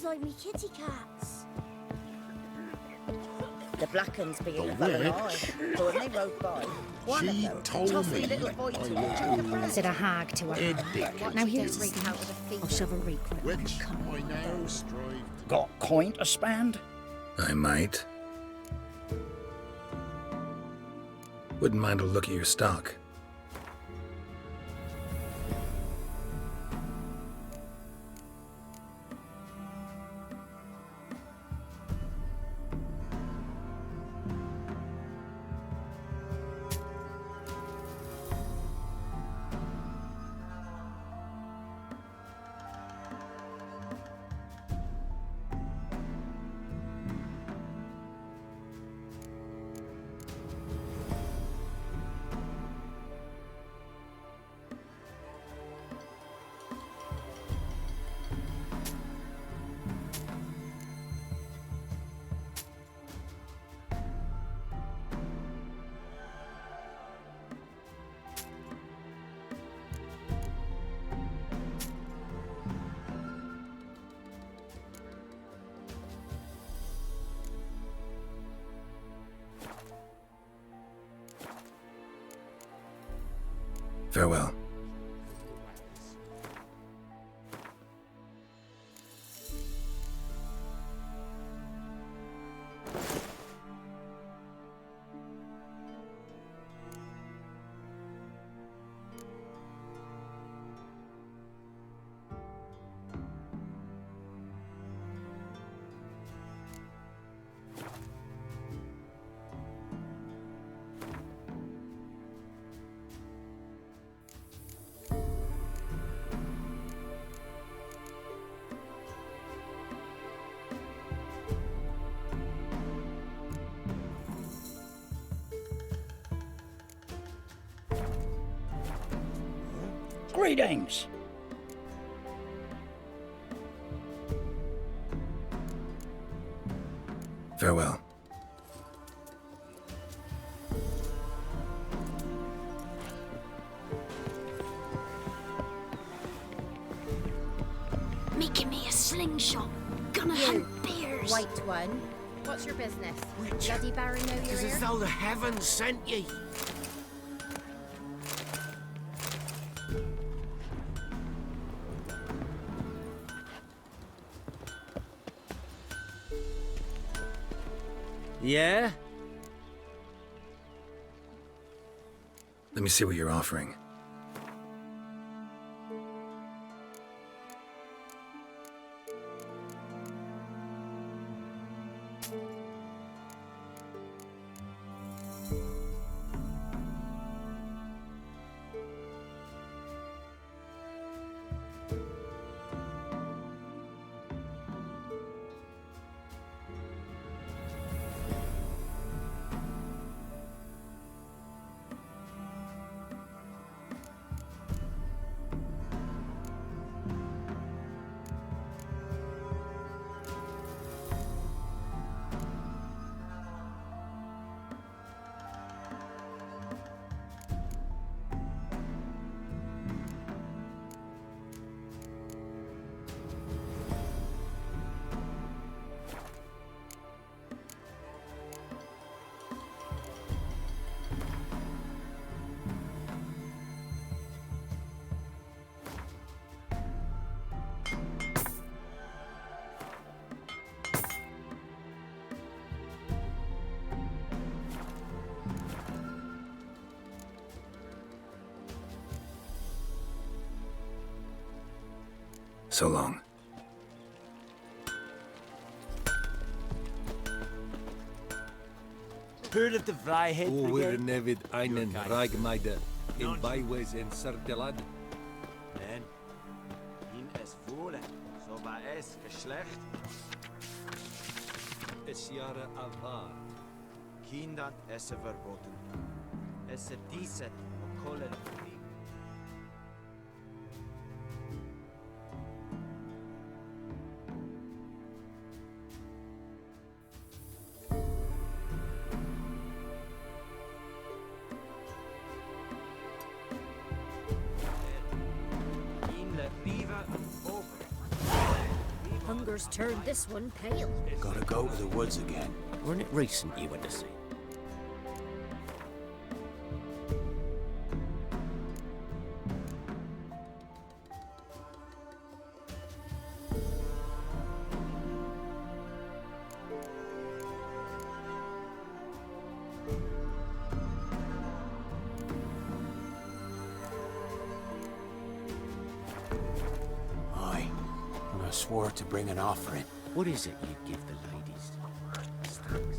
like me kitty cats. The black ones being The a fella witch? but when they rode by, one She of them told tossed me a little boy I to was her. Said a hag to a hag. Dick. Now here's the thing. I'll shove a reek right like Which a cunt. I now strive to Got coin to spend? I might. Wouldn't mind a look at your stock. Farewell. Greetings. Farewell. Making me a slingshot. Gonna hunt bears. White one. What's your business? Which? Bloody Baron know you're It's as here? though the heavens sent ye. Yeah? Let me see what you're offering. So long. Heard of the Vryheid O wir Brigade? nevid einen Your kind. Ragmeide in Nonsense. Bywes in Sardelad. Nein. In es wohle, so war es Geschlecht. Es Jahre Avar. Kindern esse verboten. Esse diese Kollen. hunger's turned this one pale. Gotta go to the woods again. Weren't it recent you went to sea? Aye. And I swore to bring an offering. What is it you'd give the ladies? As thanks.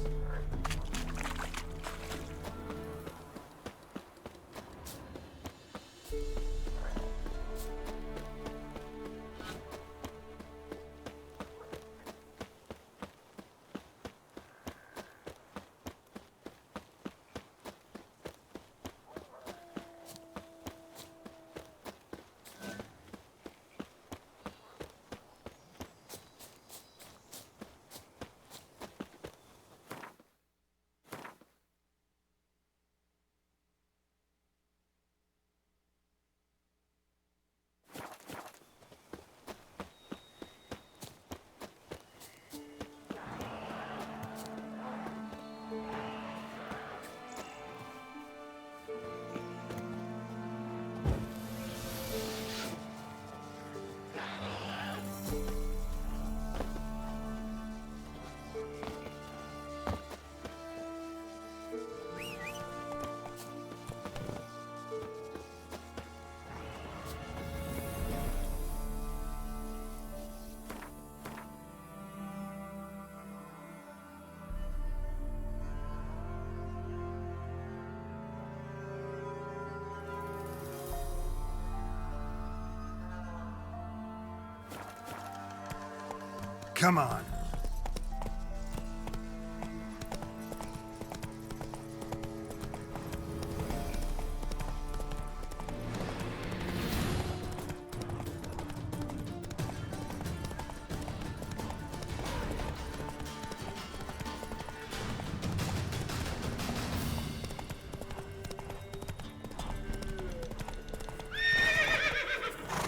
Come on.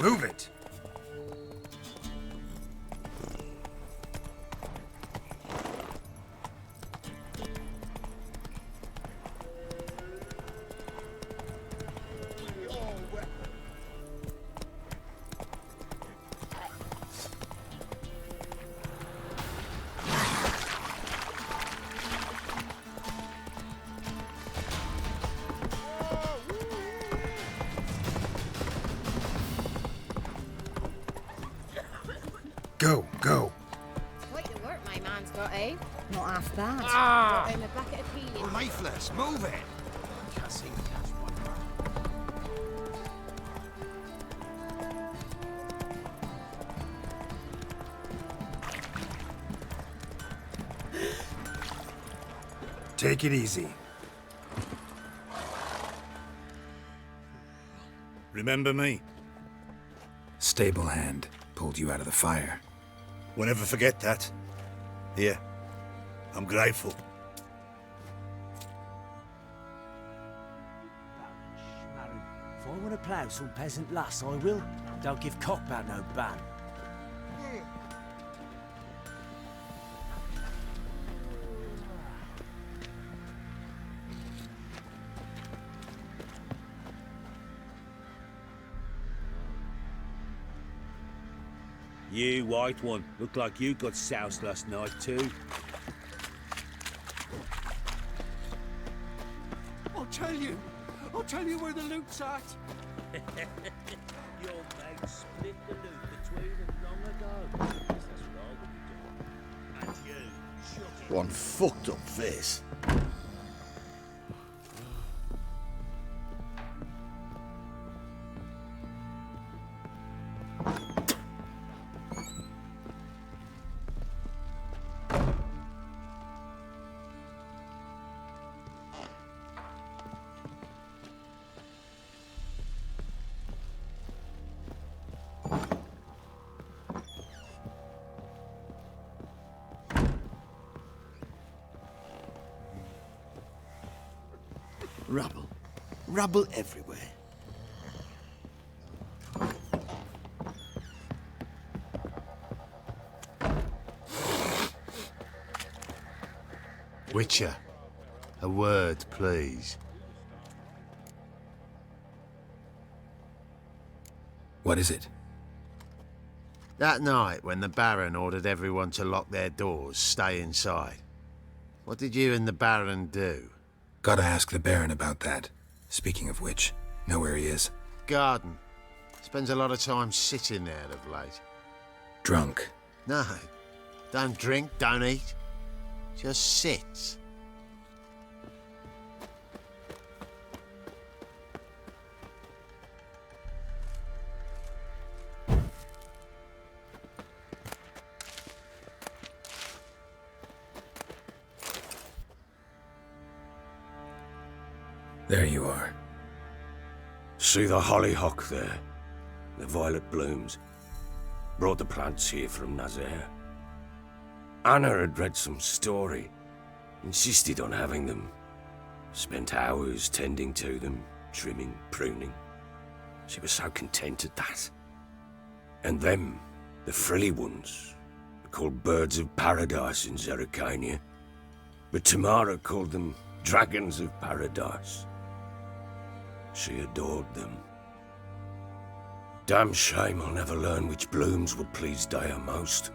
Move it. Go, go. Quite the work my man's got, eh? Not half bad. Got him a bucket of peeling. Lifeless, move it! Cussing catch one. Take it easy. Remember me? Stable hand pulled you out of the fire. We'll never forget that. Here, I'm grateful. If I want to plough some peasant lass, I will. Don't give cock about no ban. You, white one, look like you got soused last night too. I'll tell you where the loot's at. Your mate split the loot between them long ago. Yes, that's what I would do. And you, shut it. One fucked up face. Rubble. Rubble everywhere. Witcher, a word, please. What is it? That night when the Baron ordered everyone to lock their doors, stay inside. What did you and the Baron do? Gotta ask the Baron about that. Speaking of which, know where he is? Garden. Spends a lot of time sitting there of late. Drunk. No, don't drink, don't eat. Just sits. There you are. See the hollyhock there? The violet blooms. Brought the plants here from Nazaire. Anna had read some story. Insisted on having them. Spent hours tending to them, trimming, pruning. She was so content at that. And them, the frilly ones, are called birds of paradise in Zerrikania. But Tamara called them dragons of paradise. She adored them. Damn shame I'll never learn which blooms would please Dea most.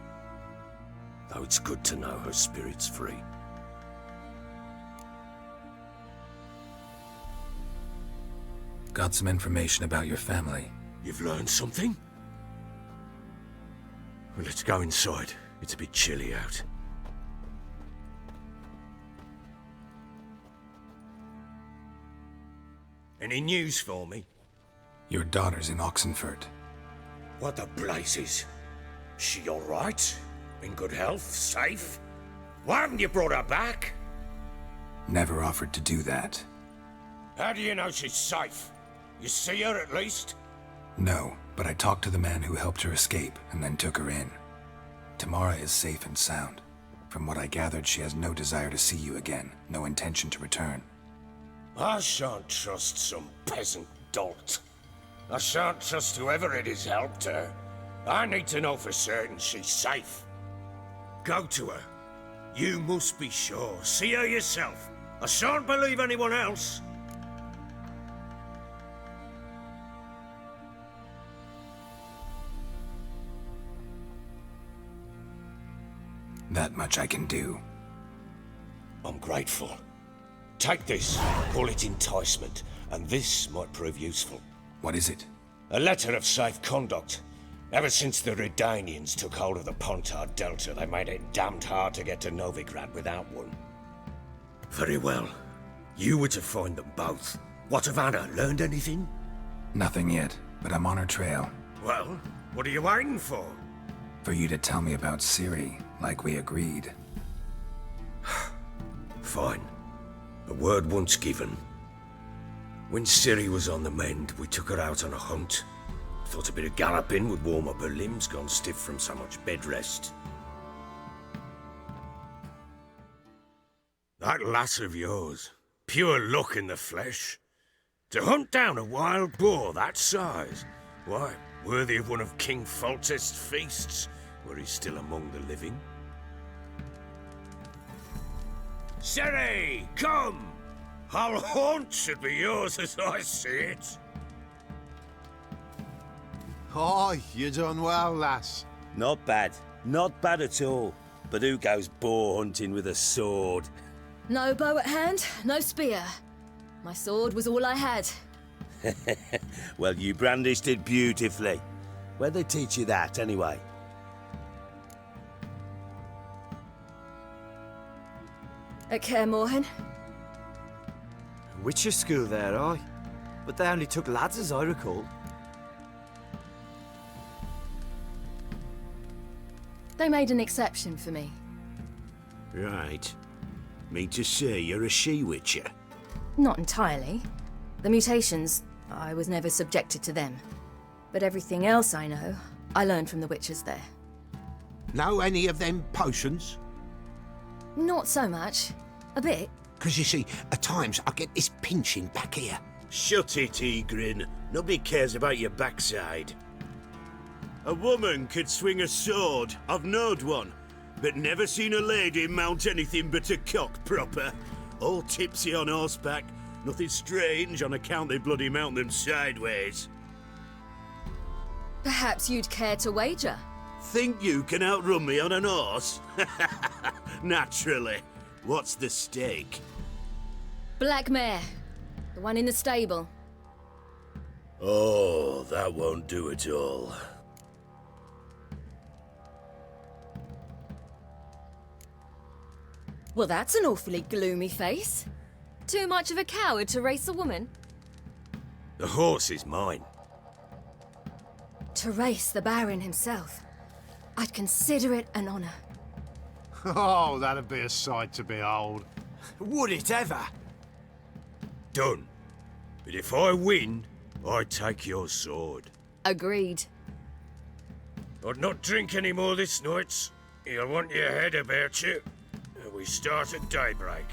Though it's good to know her spirit's free. Got some information about your family. You've learned something? Well, let's go inside. It's a bit chilly out. Any news for me? Your daughter's in Oxenfurt. What the blazes? She all right? In good health? Safe? Why haven't you brought her back? Never offered to do that. How do you know she's safe? You see her at least? No, but I talked to the man who helped her escape and then took her in. Tamara is safe and sound. From what I gathered, she has no desire to see you again, no intention to return. I shan't trust some peasant dolt. I shan't trust whoever it is helped her. I need to know for certain she's safe. Go to her. You must be sure. See her yourself. I shan't believe anyone else. That much I can do. I'm grateful. Take this, call it enticement, and this might prove useful. What is it? A letter of safe conduct. Ever since the Redanians took hold of the Pontard Delta, they made it damned hard to get to Novigrad without one. Very well. You were to find them both. What of Anna? Learned anything? Nothing yet, but I'm on her trail. Well, what are you waiting for? For you to tell me about Ciri, like we agreed. Fine. A word once given. When Ciri was on the mend, we took her out on a hunt. Thought a bit of galloping would warm up her limbs, gone stiff from so much bed rest. That lass of yours, pure luck in the flesh. To hunt down a wild boar that size, why, worthy of one of King Foltest's feasts, where he's still among the living. Ciri, come! Our haunt should be yours as I see it. Aye, you done well, lass. Not bad. Not bad at all. But who goes boar hunting with a sword? No bow at hand, no spear. My sword was all I had. Well, you brandished it beautifully. Where'd they teach you that, anyway? At Kaer Morhen. Witcher school there, aye. But they only took lads, as I recall. They made an exception for me. Right. Mean to say you're a she-witcher? Not entirely. The mutations, I was never subjected to them. But everything else I know, I learned from the witches there. Know any of them potions? Not so much. A bit. Because you see, at times I get this pinching back here. Shut it, Egrin. Nobody cares about your backside. A woman could swing a sword. I've knowed one. but never seen a lady mount anything but a cock proper. All tipsy on horseback. Nothing strange on account they bloody mount them sideways. Perhaps you'd care to wager? Think you can outrun me on an horse? Naturally. What's the stake? Black mare. The one in the stable. Oh, that won't do at all. Well, that's an awfully gloomy face. Too much of a coward to race a woman? The horse is mine. To race the Baron himself. I'd consider it an honor. Oh, that'd be a sight to behold. Would it ever? Done. But if I win, I take your sword. Agreed. I'd not drink any more this night. You'll want your head about you. We start at daybreak.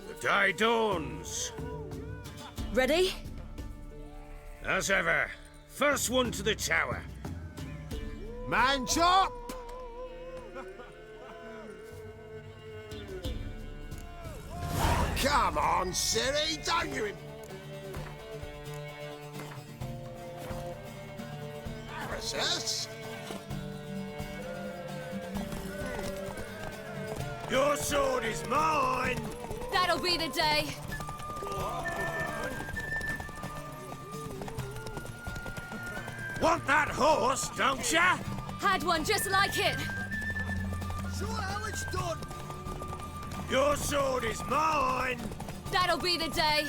The day dawns. Ready? As ever, first one to the tower. Man chop! Come on, Siri, don't you... embarrass us? Your sword is mine! That'll be the day. Want that horse, don't ya? Had one just like it. Sure how it's done. Your sword is mine! That'll be the day.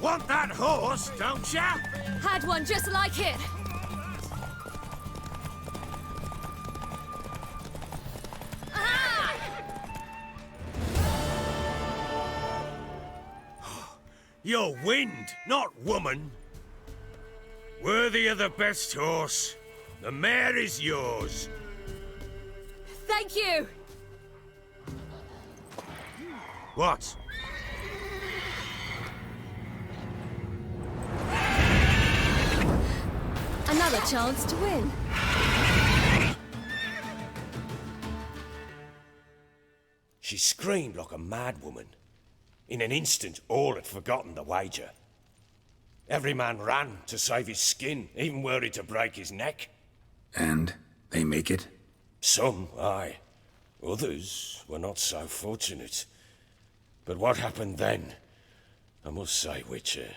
Want that horse, don't ya? Had one just like it. You're wind, not woman. Worthy of the best horse. The mare is yours. Thank you. What? Another chance to win. She screamed like a mad woman. In an instant, all had forgotten the wager. Every man ran to save his skin, even were it to break his neck. And they make it? Some, aye. Others were not so fortunate. But what happened then? I must say, Witcher,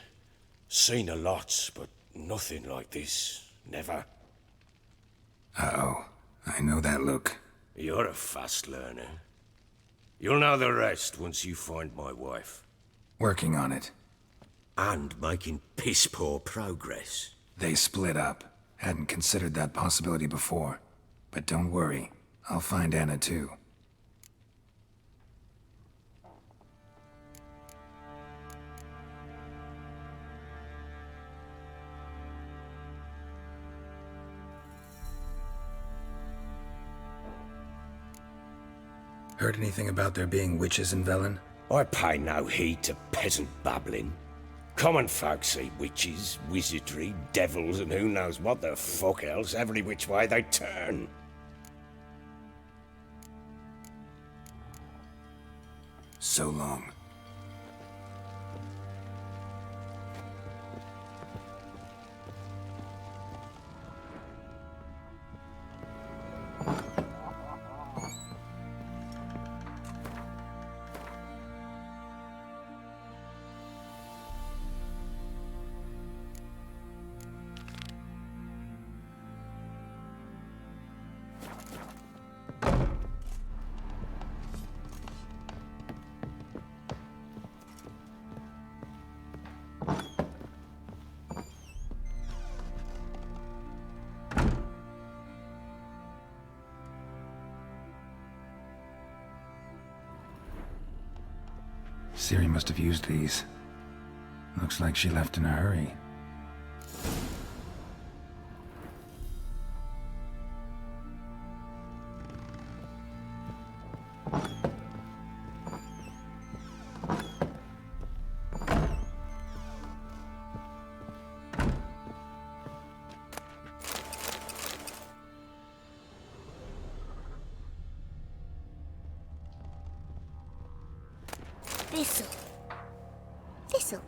seen a lot, but nothing like this. Never. Uh-oh. I know that look. You're a fast learner. You'll know the rest once you find my wife. Working on it. And making piss-poor progress. They split up. Hadn't considered that possibility before. But don't worry. I'll find Anna too. Heard anything about there being witches in Velen? I pay no heed to peasant babbling. Common folk see witches, wizardry, devils, and who knows what the fuck else every which way they turn. So long. Ciri must have used these. Looks like she left in a hurry. Thistle.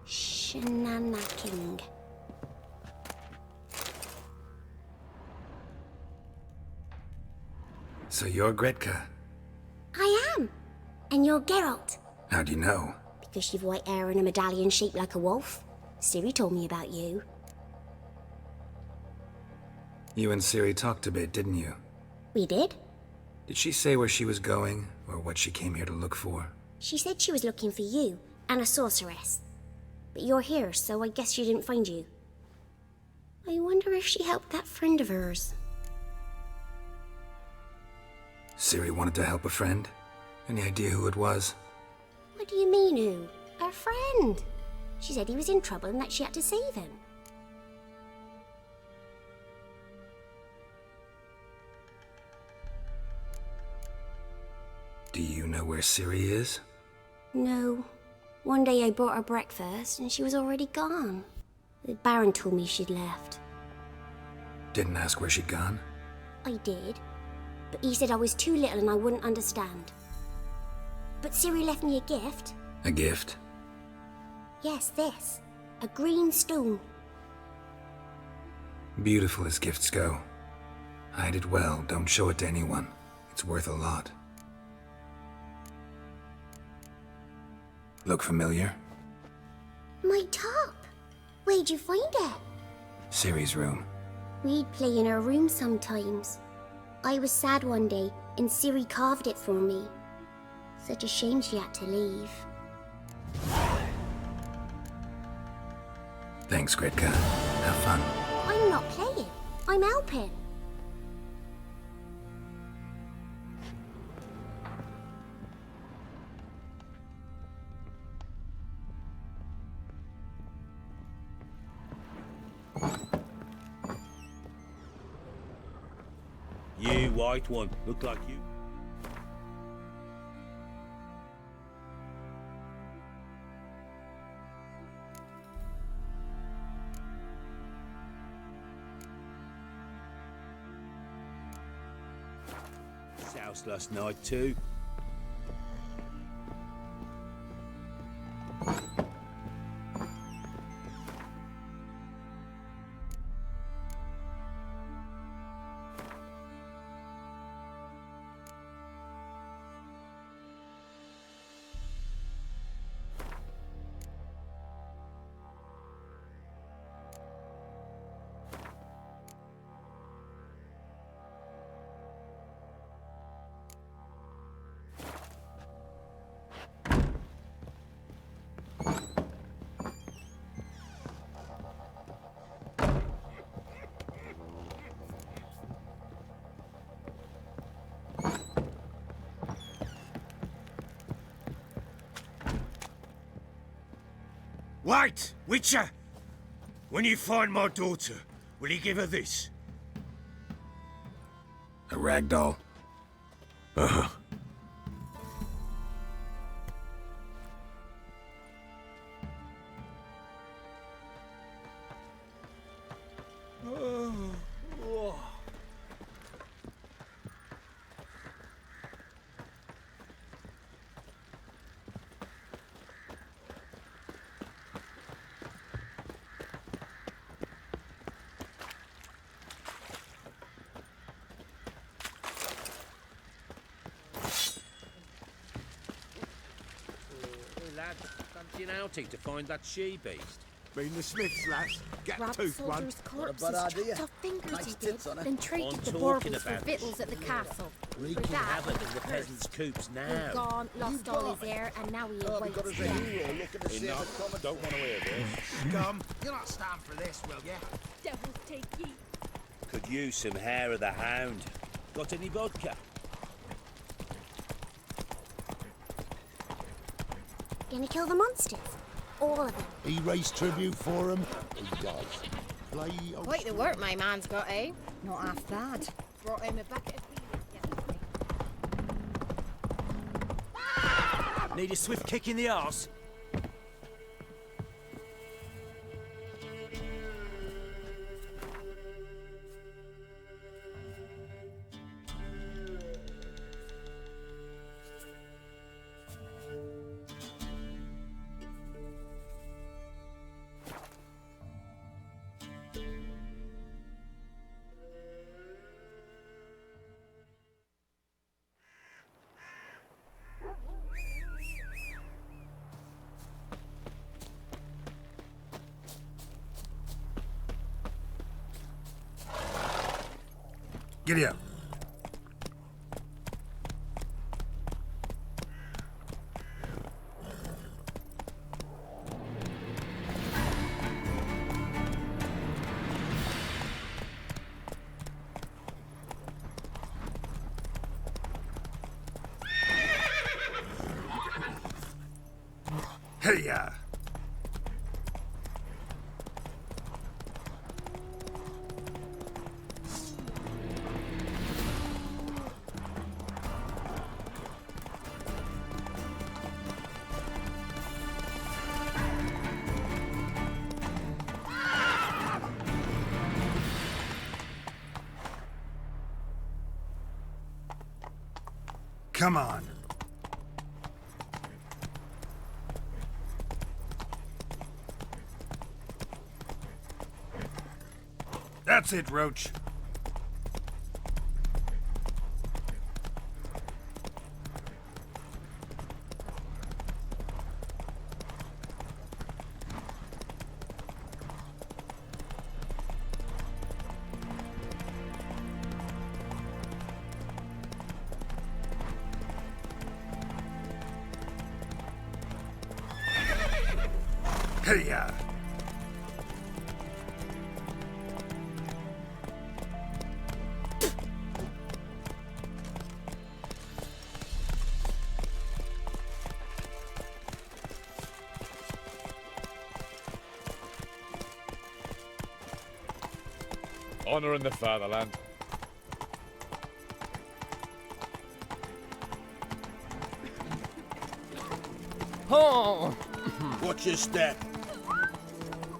Shenanacking. So you're Gretka. I am. And you're Geralt. How do you know? Because you've white hair and a medallion shaped like a wolf. Ciri told me about you. You and Ciri talked a bit, didn't you? We did. Did she say where she was going, or what she came here to look for? She said she was looking for you and a sorceress. But you're here, so I guess she didn't find you. I wonder if she helped that friend of hers. Ciri wanted to help a friend? Any idea who it was? What do you mean, who? Her friend. She said he was in trouble and that she had to save him. Do you know where Ciri is? No. One day I brought her breakfast and she was already gone. The Baron told me she'd left. Didn't ask where she'd gone? I did. But he said I was too little and I wouldn't understand. But Ciri left me a gift. A gift? Yes, this. A green stone. Beautiful as gifts go. Hide it well, don't show it to anyone. It's worth a lot. Look familiar? My top. Where'd you find it? Ciri's room. We'd play in her room sometimes. I was sad one day and Ciri carved it for me. Such a shame she had to leave. Thanks, Gretka. Have fun. I'm not playing. I'm helping. You white one, look like you. House last night too. Wait, Witcher! When you find my daughter, will you give her this? A rag doll. Uh-huh. Lad, fancy an outing to find that she-beast? Been the Smiths, lass. Get Robbed tooth one. soldiers' corpses, bad idea. chopped off fingers Nice he did, tits on her. then traded I'm the talking baubles for about victuals at the castle. Wreaking For that, havoc he in was the cursed. peasants' coops He's now. gone, lost all his hair, and now he awaits got us a death. hero looking to save a common. Don't want to hear this. Scum, you'll not stand for this, will ya? Devils take ye. Could use some hair of the hound. Got any vodka? Gonna kill the monsters. All of them. He raised tribute for him. He does. Play. Quite the work my man's got, eh? Not half bad. Brought him a bucket of beer. Need a swift kick in the arse? Giddy up. Hey-ya! Come on. That's it, Roach. Hey-ya! Honor in the fatherland. Oh! Watch your step.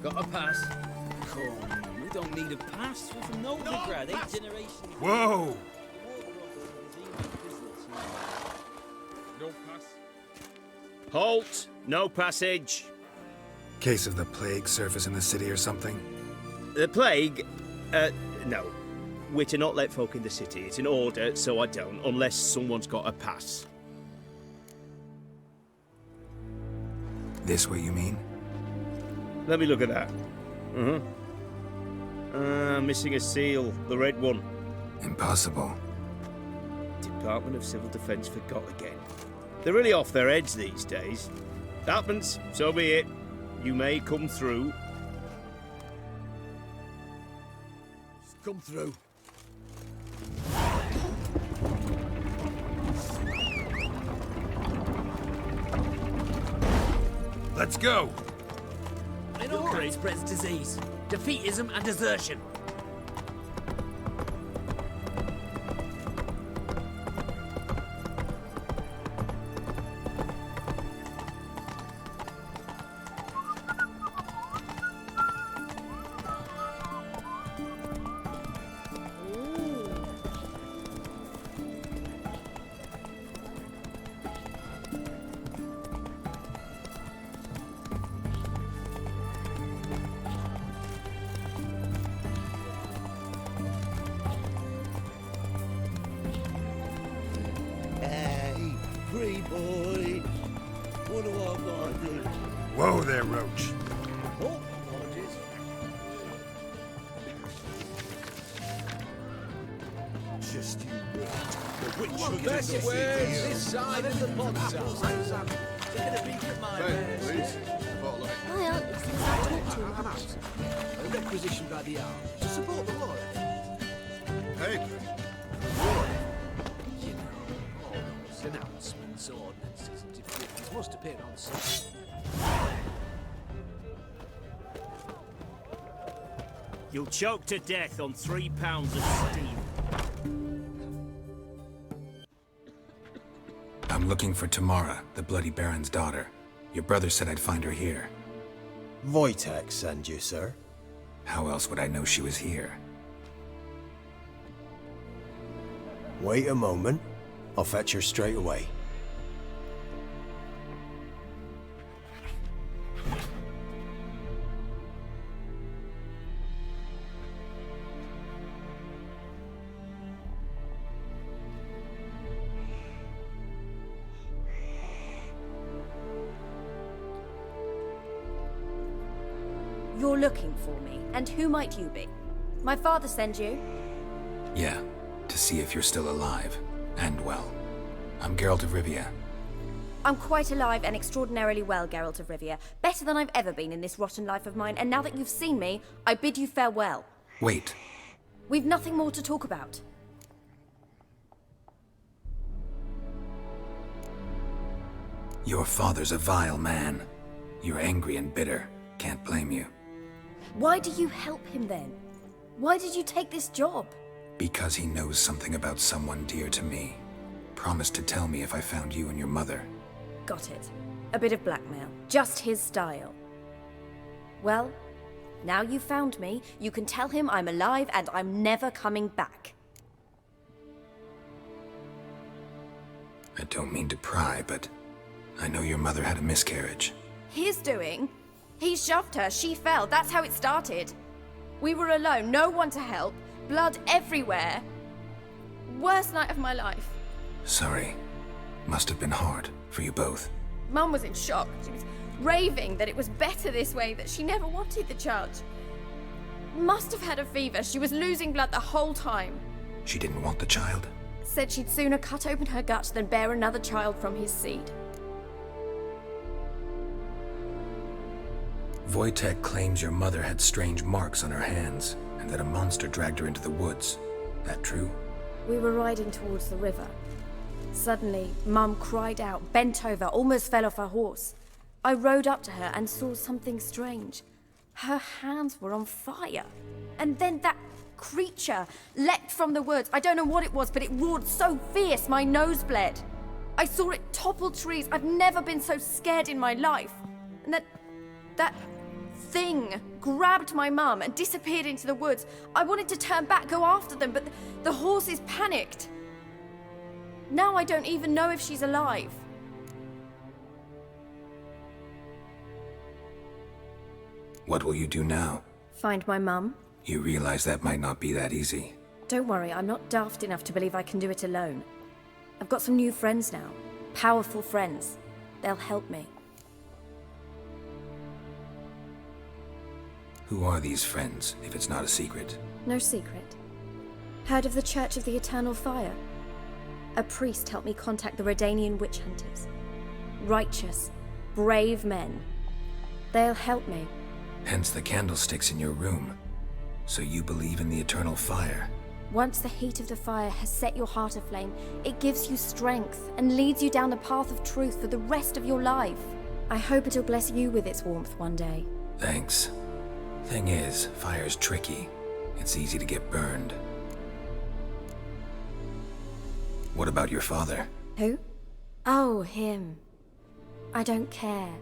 Got a pass? Come, we don't need a pass. We're from Novigrad, 8 generations. Whoa! No pass. Halt! No passage. Case of the plague surface in the city or something? The plague? No. We're to not let folk in the city. It's an order, so I don't, unless someone's got a pass. This what you mean? Let me look at that. Missing a seal, the red one. Impossible. Department of Civil Defence forgot again. They're really off their heads these days. Happens, so be it. You may come through. Come through. Let's go! In all right, spreads disease, defeatism and desertion. Hey, free boy. What do I gotta do? Whoa there, Roach. Oh, apologies. Just you wait. The witch will get us This side of the pond side. Taking a peek at my wares. Well, since I talked to him about A requisition by the hour to support the lawyer. Hey, You know, all those announcements, ordinances, and decrees must appear pit on site. You'll choke to death on 3 pounds of steam. I'm looking for Tamara, the Bloody Baron's daughter. Your brother said I'd find her here. Wojtek send you, sir. How else would I know she was here? Wait a moment. I'll fetch her straight away. You're looking for me, and who might you be? My father sent you? Yeah, to see if you're still alive. And well. I'm Geralt of Rivia. I'm quite alive and extraordinarily well, Geralt of Rivia. Better than I've ever been in this rotten life of mine, and now that you've seen me, I bid you farewell. Wait. We've nothing more to talk about. Your father's a vile man. You're angry and bitter. Can't blame you. Why do you help him then? Why did you take this job? Because he knows something about someone dear to me. Promised to tell me if I found you and your mother. Got it. A bit of blackmail. Just his style. Well, now you've found me, you can tell him I'm alive and I'm never coming back. I don't mean to pry, but I know your mother had a miscarriage. His doing? He shoved her, she fell, that's how it started. We were alone, no one to help, blood everywhere. Worst night of my life. Sorry. Must have been hard for you both. Mum was in shock. She was raving that it was better this way, that she never wanted the child. Must have had a fever. She was losing blood the whole time. She didn't want the child? Said she'd sooner cut open her gut than bear another child from his seed. Wojtek claims your mother had strange marks on her hands, and that a monster dragged her into the woods. That true? We were riding towards the river. Suddenly, Mum cried out, bent over, almost fell off her horse. I rode up to her and saw something strange. Her hands were on fire. And then that creature leapt from the woods. I don't know what it was, but it roared so fierce my nose bled. I saw it topple trees. I've never been so scared in my life. And that thing grabbed my mum and disappeared into the woods. I wanted to turn back, go after them, but the horses panicked. Now I don't even know if she's alive. What will you do now? Find my mum. You realize that might not be that easy. Don't worry, I'm not daft enough to believe I can do it alone. I've got some new friends now. Powerful friends. They'll help me. Who are these friends, if it's not a secret? No secret. Heard of the Church of the Eternal Fire? A priest helped me contact the Redanian witch hunters. Righteous, brave men. They'll help me. Hence the candlesticks in your room. So you believe in the eternal fire? Once the heat of the fire has set your heart aflame, it gives you strength and leads you down the path of truth for the rest of your life. I hope it'll bless you with its warmth one day. Thanks. Thing is, fire's tricky. It's easy to get burned. What about your father? Who? Oh, him. I don't care.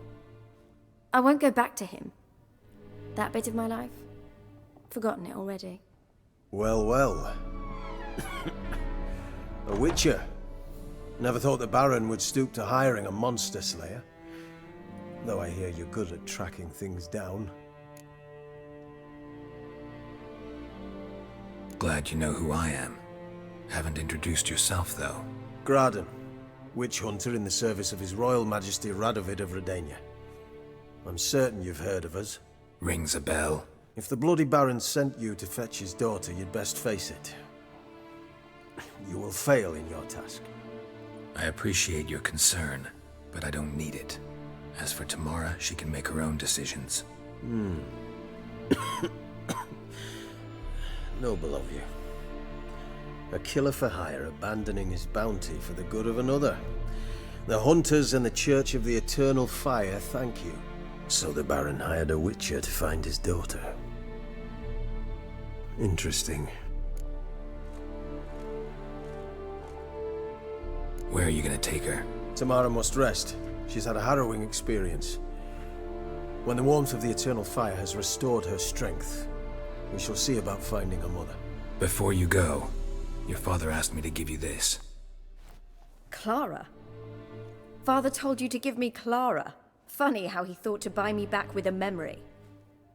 I won't go back to him. That bit of my life? Forgotten it already. Well, well. A witcher. Never thought the Baron would stoop to hiring a monster slayer. Though I hear you're good at tracking things down. Glad you know who I am. Haven't introduced yourself, though. Graden, witch hunter in the service of His Royal Majesty Radovid of Redania. I'm certain you've heard of us. Rings a bell. If the Bloody Baron sent you to fetch his daughter, you'd best face it. You will fail in your task. I appreciate your concern, but I don't need it. As for Tamara, she can make her own decisions. Noble of you. A killer for hire abandoning his bounty for the good of another. The hunters and the Church of the Eternal Fire thank you. So the Baron hired a witcher to find his daughter. Interesting. Where are you gonna take her? Tamara must rest. She's had a harrowing experience. When the warmth of the Eternal Fire has restored her strength, we shall see about finding her mother. Before you go, your father asked me to give you this. Clara? Father told you to give me Clara. Funny how he thought to buy me back with a memory.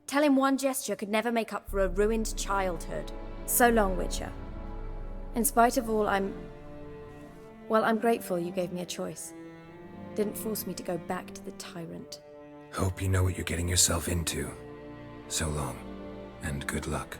Tell him one gesture could never make up for a ruined childhood. So long, Witcher. In spite of all, I'm grateful you gave me a choice. Didn't force me to go back to the tyrant. Hope you know what you're getting yourself into. So long, and good luck.